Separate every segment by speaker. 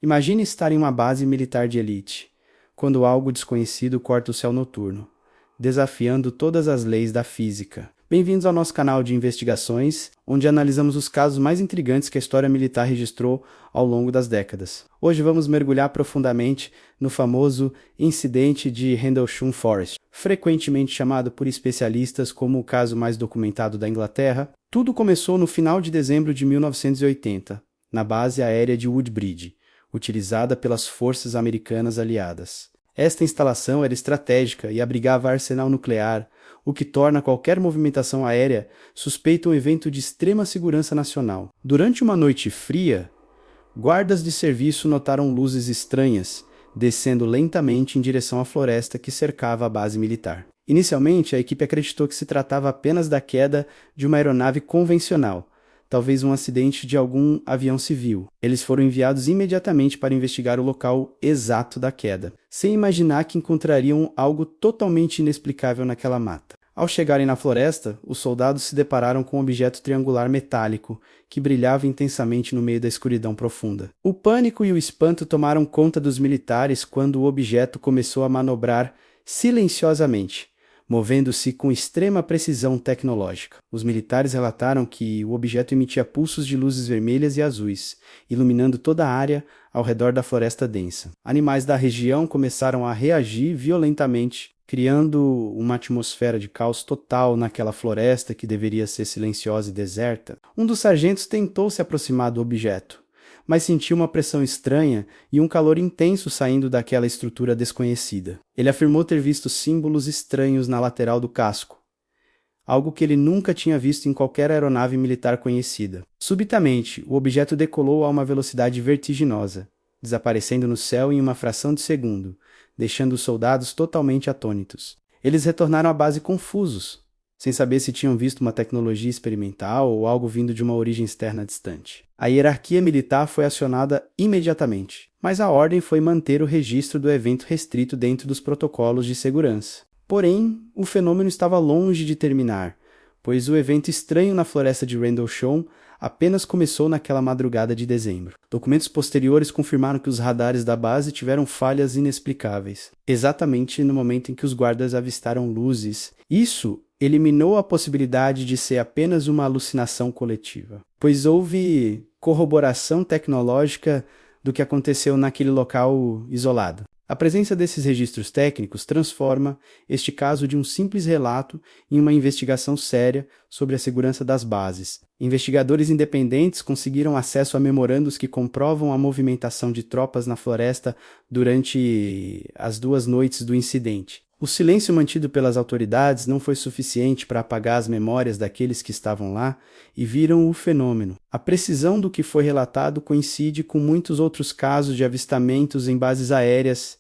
Speaker 1: Imagine estar em uma base militar de elite, quando algo desconhecido corta o céu noturno, desafiando todas as leis da física. Bem-vindos ao nosso canal de investigações, onde analisamos os casos mais intrigantes que a história militar registrou ao longo das décadas. Hoje vamos mergulhar profundamente no famoso incidente de Rendlesham Forest, frequentemente chamado por especialistas como o caso mais documentado da Inglaterra. Tudo começou no final de dezembro de 1980, na base aérea de Woodbridge, utilizada pelas forças americanas aliadas. Esta instalação era estratégica e abrigava arsenal nuclear, o que torna qualquer movimentação aérea suspeita um evento de extrema segurança nacional. Durante uma noite fria, guardas de serviço notaram luzes estranhas, descendo lentamente em direção à floresta que cercava a base militar. Inicialmente, a equipe acreditou que se tratava apenas da queda de uma aeronave convencional, talvez um acidente de algum avião civil. Eles foram enviados imediatamente para investigar o local exato da queda, sem imaginar que encontrariam algo totalmente inexplicável naquela mata. Ao chegarem na floresta, os soldados se depararam com um objeto triangular metálico que brilhava intensamente no meio da escuridão profunda. O pânico e o espanto tomaram conta dos militares quando o objeto começou a manobrar silenciosamente, movendo-se com extrema precisão tecnológica. Os militares relataram que o objeto emitia pulsos de luzes vermelhas e azuis, iluminando toda a área ao redor da floresta densa. Animais da região começaram a reagir violentamente, criando uma atmosfera de caos total naquela floresta que deveria ser silenciosa e deserta. Um dos sargentos tentou se aproximar do objeto, mas sentiu uma pressão estranha e um calor intenso saindo daquela estrutura desconhecida. Ele afirmou ter visto símbolos estranhos na lateral do casco, algo que ele nunca tinha visto em qualquer aeronave militar conhecida. Subitamente, o objeto decolou a uma velocidade vertiginosa, desaparecendo no céu em uma fração de segundo, deixando os soldados totalmente atônitos. Eles retornaram à base confusos, sem saber se tinham visto uma tecnologia experimental ou algo vindo de uma origem externa distante. A hierarquia militar foi acionada imediatamente, mas a ordem foi manter o registro do evento restrito dentro dos protocolos de segurança. Porém, o fenômeno estava longe de terminar, pois o evento estranho na floresta de Rendlesham apenas começou naquela madrugada de dezembro. Documentos posteriores confirmaram que os radares da base tiveram falhas inexplicáveis, exatamente no momento em que os guardas avistaram luzes. Isso eliminou a possibilidade de ser apenas uma alucinação coletiva, pois houve corroboração tecnológica do que aconteceu naquele local isolado. A presença desses registros técnicos transforma este caso de um simples relato em uma investigação séria sobre a segurança das bases. Investigadores independentes conseguiram acesso a memorandos que comprovam a movimentação de tropas na floresta durante as 2 noites do incidente. O silêncio mantido pelas autoridades não foi suficiente para apagar as memórias daqueles que estavam lá e viram o fenômeno. A precisão do que foi relatado coincide com muitos outros casos de avistamentos em bases aéreas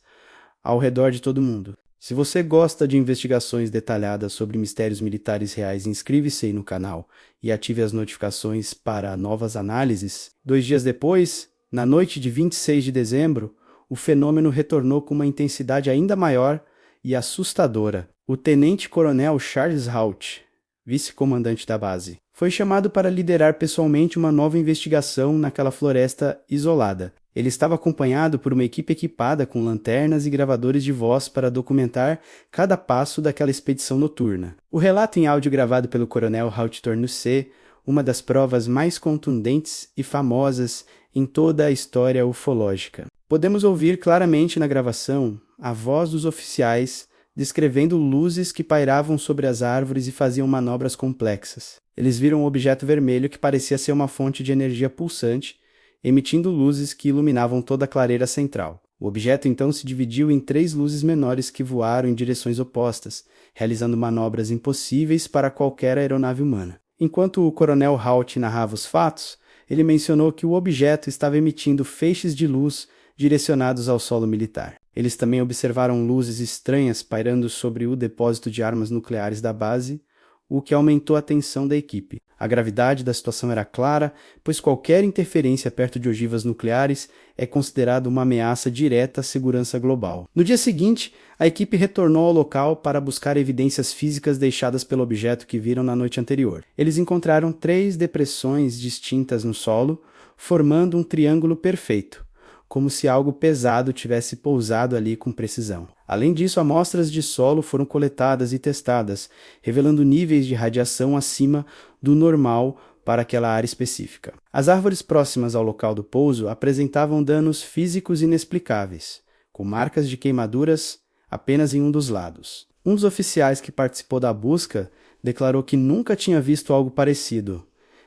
Speaker 1: ao redor de todo o mundo. Se você gosta de investigações detalhadas sobre mistérios militares reais, inscreva-se aí no canal e ative as notificações para novas análises. 2 dias depois, na noite de 26 de dezembro, o fenômeno retornou com uma intensidade ainda maior e assustadora. O tenente-coronel Charles Haut, vice-comandante da base, foi chamado para liderar pessoalmente uma nova investigação naquela floresta isolada. Ele estava acompanhado por uma equipe equipada com lanternas e gravadores de voz para documentar cada passo daquela expedição noturna. O relato em áudio gravado pelo coronel Haut tornou-se uma das provas mais contundentes e famosas em toda a história ufológica. Podemos ouvir claramente na gravação a voz dos oficiais descrevendo luzes que pairavam sobre as árvores e faziam manobras complexas. Eles viram um objeto vermelho que parecia ser uma fonte de energia pulsante, emitindo luzes que iluminavam toda a clareira central. O objeto então se dividiu em 3 luzes menores que voaram em direções opostas, realizando manobras impossíveis para qualquer aeronave humana. Enquanto o coronel Haut narrava os fatos, ele mencionou que o objeto estava emitindo feixes de luz direcionados ao solo militar. Eles também observaram luzes estranhas pairando sobre o depósito de armas nucleares da base, o que aumentou a tensão da equipe. A gravidade da situação era clara, pois qualquer interferência perto de ogivas nucleares é considerada uma ameaça direta à segurança global. No dia seguinte, a equipe retornou ao local para buscar evidências físicas deixadas pelo objeto que viram na noite anterior. Eles encontraram 3 depressões distintas no solo, formando um triângulo perfeito, como se algo pesado tivesse pousado ali com precisão. Além disso, amostras de solo foram coletadas e testadas, revelando níveis de radiação acima do normal para aquela área específica. As árvores próximas ao local do pouso apresentavam danos físicos inexplicáveis, com marcas de queimaduras apenas em um dos lados. Um dos oficiais que participou da busca declarou que nunca tinha visto algo parecido,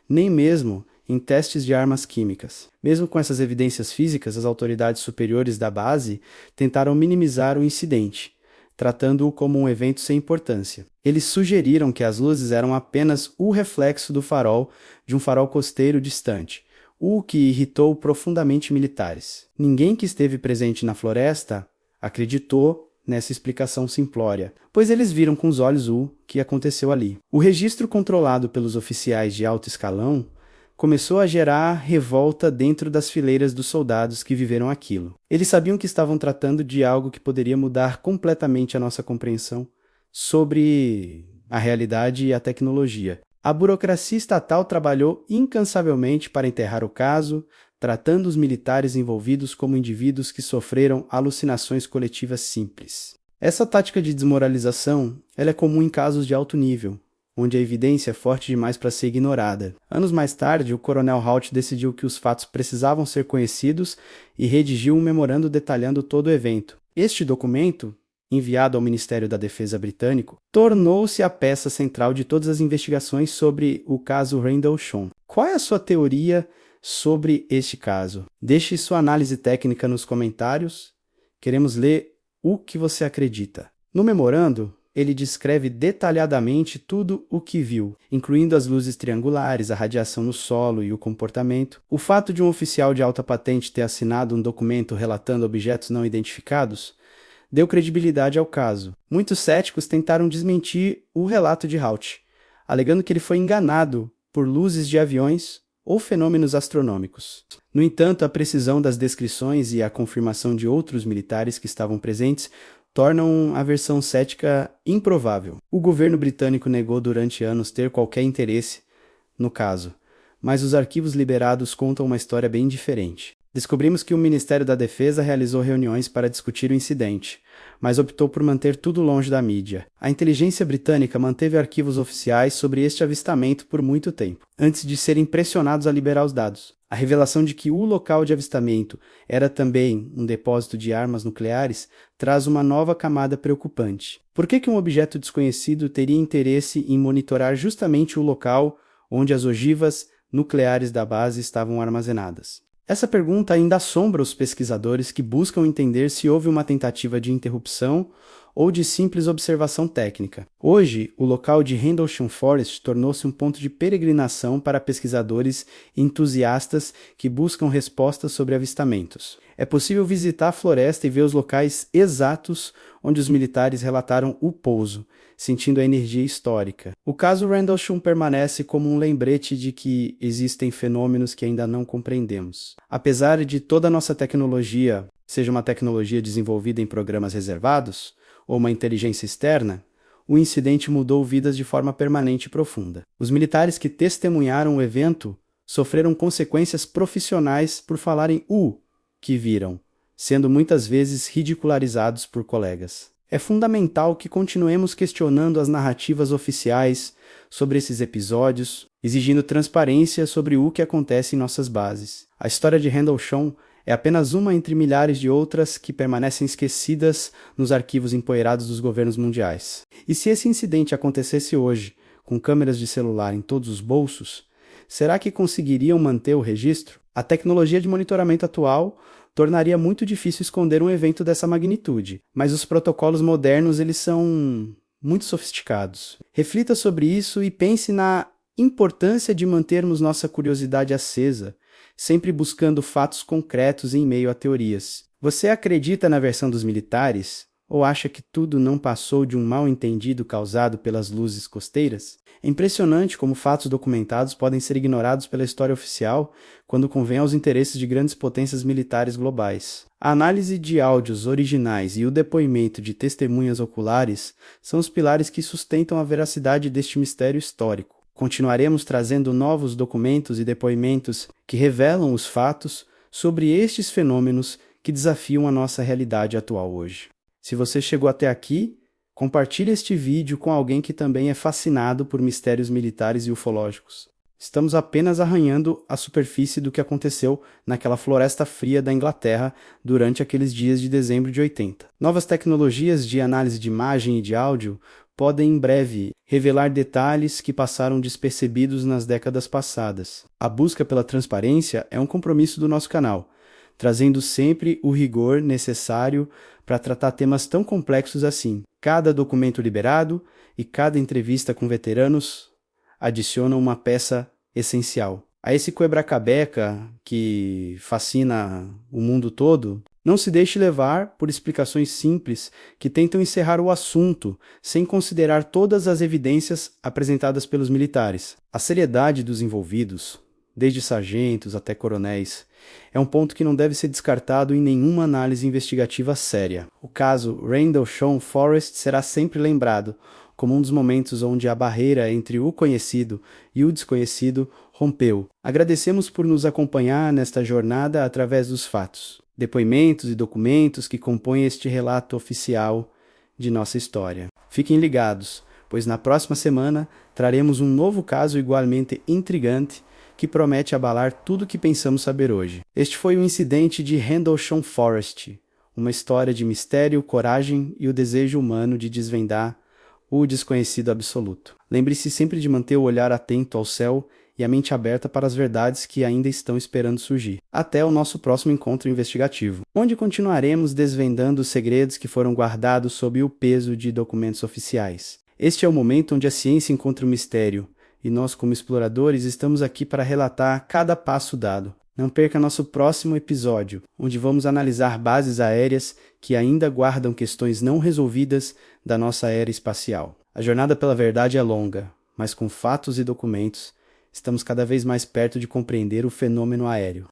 Speaker 1: nem mesmo em testes de armas químicas. Mesmo com essas evidências físicas, as autoridades superiores da base tentaram minimizar o incidente, tratando-o como um evento sem importância. Eles sugeriram que as luzes eram apenas o reflexo do farol de um farol costeiro distante, o que irritou profundamente militares. Ninguém que esteve presente na floresta acreditou nessa explicação simplória, pois eles viram com os olhos o que aconteceu ali. O registro controlado pelos oficiais de alto escalão começou a gerar revolta dentro das fileiras dos soldados que viveram aquilo. Eles sabiam que estavam tratando de algo que poderia mudar completamente a nossa compreensão sobre a realidade e a tecnologia. A burocracia estatal trabalhou incansavelmente para enterrar o caso, tratando os militares envolvidos como indivíduos que sofreram alucinações coletivas simples. Essa tática de desmoralização ela é comum em casos de alto nível, onde a evidência é forte demais para ser ignorada. Anos mais tarde, o coronel Halt decidiu que os fatos precisavam ser conhecidos e redigiu um memorando detalhando todo o evento. Este documento, enviado ao Ministério da Defesa britânico, tornou-se a peça central de todas as investigações sobre o caso Rendlesham. Qual é a sua teoria sobre este caso? Deixe sua análise técnica nos comentários. Queremos ler o que você acredita. No memorando, ele descreve detalhadamente tudo o que viu, incluindo as luzes triangulares, a radiação no solo e o comportamento. O fato de um oficial de alta patente ter assinado um documento relatando objetos não identificados deu credibilidade ao caso. Muitos céticos tentaram desmentir o relato de Halt, alegando que ele foi enganado por luzes de aviões ou fenômenos astronômicos. No entanto, a precisão das descrições e a confirmação de outros militares que estavam presentes tornam a versão cética improvável. O governo britânico negou durante anos ter qualquer interesse no caso, mas os arquivos liberados contam uma história bem diferente. Descobrimos que o Ministério da Defesa realizou reuniões para discutir o incidente, mas optou por manter tudo longe da mídia. A inteligência britânica manteve arquivos oficiais sobre este avistamento por muito tempo, antes de serem pressionados a liberar os dados. A revelação de que o local de avistamento era também um depósito de armas nucleares traz uma nova camada preocupante. Por que um objeto desconhecido teria interesse em monitorar justamente o local onde as ogivas nucleares da base estavam armazenadas? Essa pergunta ainda assombra os pesquisadores que buscam entender se houve uma tentativa de interrupção ou de simples observação técnica. Hoje, o local de Rendlesham Forest tornou-se um ponto de peregrinação para pesquisadores entusiastas que buscam respostas sobre avistamentos. É possível visitar a floresta e ver os locais exatos onde os militares relataram o pouso, sentindo a energia histórica. O caso Rendlesham permanece como um lembrete de que existem fenômenos que ainda não compreendemos. Apesar de toda a nossa tecnologia seja uma tecnologia desenvolvida em programas reservados, ou uma inteligência externa, o incidente mudou vidas de forma permanente e profunda. Os militares que testemunharam o evento sofreram consequências profissionais por falarem o que viram, sendo muitas vezes ridicularizados por colegas. É fundamental que continuemos questionando as narrativas oficiais sobre esses episódios, exigindo transparência sobre o que acontece em nossas bases. A história de Rendlesham é apenas uma entre milhares de outras que permanecem esquecidas nos arquivos empoeirados dos governos mundiais. E se esse incidente acontecesse hoje, com câmeras de celular em todos os bolsos, será que conseguiriam manter o registro? A tecnologia de monitoramento atual tornaria muito difícil esconder um evento dessa magnitude, mas os protocolos modernos eles são muito sofisticados. Reflita sobre isso e pense na importância de mantermos nossa curiosidade acesa, sempre buscando fatos concretos em meio a teorias. Você acredita na versão dos militares? Ou acha que tudo não passou de um mal-entendido causado pelas luzes costeiras? É impressionante como fatos documentados podem ser ignorados pela história oficial quando convém aos interesses de grandes potências militares globais. A análise de áudios originais e o depoimento de testemunhas oculares são os pilares que sustentam a veracidade deste mistério histórico. Continuaremos trazendo novos documentos e depoimentos que revelam os fatos sobre estes fenômenos que desafiam a nossa realidade atual hoje. Se você chegou até aqui, compartilhe este vídeo com alguém que também é fascinado por mistérios militares e ufológicos. Estamos apenas arranhando a superfície do que aconteceu naquela floresta fria da Inglaterra durante aqueles dias de dezembro de 80. Novas tecnologias de análise de imagem e de áudio podem em breve revelar detalhes que passaram despercebidos nas décadas passadas. A busca pela transparência é um compromisso do nosso canal, trazendo sempre o rigor necessário para tratar temas tão complexos assim. Cada documento liberado e cada entrevista com veteranos adicionam uma peça essencial. A esse quebra-cabeça que fascina o mundo todo, não se deixe levar por explicações simples que tentam encerrar o assunto sem considerar todas as evidências apresentadas pelos militares. A seriedade dos envolvidos, desde sargentos até coronéis, é um ponto que não deve ser descartado em nenhuma análise investigativa séria. O caso Rendlesham Forest será sempre lembrado como um dos momentos onde a barreira entre o conhecido e o desconhecido rompeu. Agradecemos por nos acompanhar nesta jornada através dos fatos, depoimentos e documentos que compõem este relato oficial de nossa história. Fiquem ligados, pois na próxima semana traremos um novo caso igualmente intrigante que promete abalar tudo o que pensamos saber hoje. Este foi o incidente de Rendlesham Forest, uma história de mistério, coragem e o desejo humano de desvendar o desconhecido absoluto. Lembre-se sempre de manter o olhar atento ao céu e a mente aberta para as verdades que ainda estão esperando surgir. Até o nosso próximo encontro investigativo, onde continuaremos desvendando os segredos que foram guardados sob o peso de documentos oficiais. Este é o momento onde a ciência encontra o mistério, e nós, como exploradores, estamos aqui para relatar cada passo dado. Não perca nosso próximo episódio, onde vamos analisar bases aéreas que ainda guardam questões não resolvidas da nossa era espacial. A jornada pela verdade é longa, mas com fatos e documentos, estamos cada vez mais perto de compreender o fenômeno aéreo.